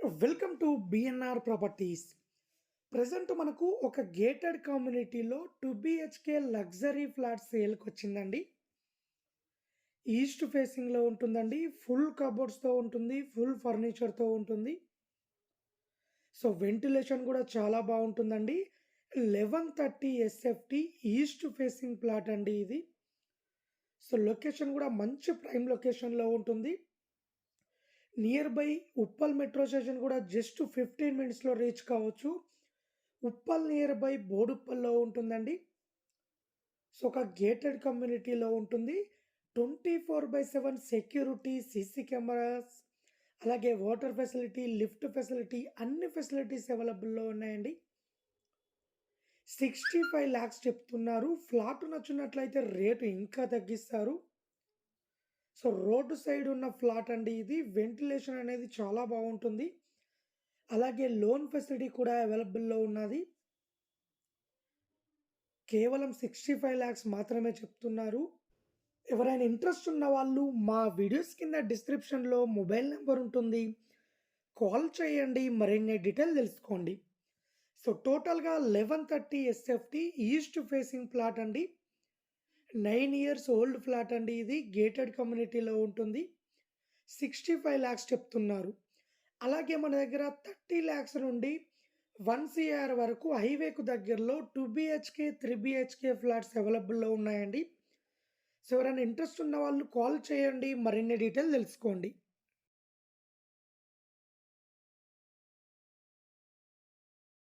Welcome to BNR properties. Present మనకు ఒక gated కమ్యూనిటీలో 2 BHK లగ్జరీ ఫ్లాట్ సేల్కి వచ్చిందండి. ఈస్ట్ ఫేసింగ్లో ఉంటుందండి. ఫుల్ కబోర్డ్స్తో ఉంటుంది, ఫుల్ ఫర్నిచర్తో ఉంటుంది. సో వెంటిలేషన్ కూడా చాలా బాగుంటుందండి. 1130 SFT ఈస్ట్ ఫేసింగ్ ప్లాట్ అండి ఇది. సో లొకేషన్ కూడా మంచి ప్రైమ్ లొకేషన్లో ఉంటుంది. Near by Uppal metro station కూడా జస్ట్ 15 మినిట్స్లో రీచ్ కావచ్చు. ఉప్పల్ నియర్ బై బోడుప్పల్లో ఉంటుందండి. సో ఒక గేటెడ్ కమ్యూనిటీలో ఉంటుంది. 24/7 సెక్యూరిటీ, సీసీ కెమెరాస్, అలాగే వాటర్ ఫెసిలిటీ, లిఫ్ట్ ఫెసిలిటీ, అన్ని ఫెసిలిటీస్ అవైలబుల్లో ఉన్నాయండి. 65 lakhs చెప్తున్నారు. ఫ్లాట్ నచ్చినట్లయితే రేటు ఇంకా తగ్గిస్తారు. సో రోడ్డు సైడ్ ఉన్న ఫ్లాట్ అండి ఇది. వెంటిలేషన్ అనేది చాలా బాగుంటుంది. అలాగే లోన్ ఫెసిలిటీ కూడా అవైలబుల్లో ఉన్నది. కేవలం 65 lakhs మాత్రమే చెప్తున్నారు. ఎవరైనా ఇంట్రెస్ట్ ఉన్న వాళ్ళు మా వీడియోస్ కింద డిస్క్రిప్షన్లో మొబైల్ నెంబర్ ఉంటుంది. కాల్ చేయండి, మరిన్ని డీటెయిల్ తెలుసుకోండి. సో టోటల్గా 1130 SFT ఈస్ట్ ఫేసింగ్ ప్లాట్ అండి. 9 years ఓల్డ్ ఫ్లాట్ అండి ఇది. గేటెడ్ కమ్యూనిటీలో ఉంటుంది. 65 lakhs చెప్తున్నారు. అలాగే మన దగ్గర 30 lakhs నుండి 1 CR వరకు హైవేకు దగ్గరలో 2 BHK 3 BHK ఫ్లాట్స్ అవైలబుల్లో ఉన్నాయండి. సో ఎవరైనా ఇంట్రెస్ట్ ఉన్న వాళ్ళు కాల్ చేయండి, మరిన్ని డీటెయిల్ తెలుసుకోండి.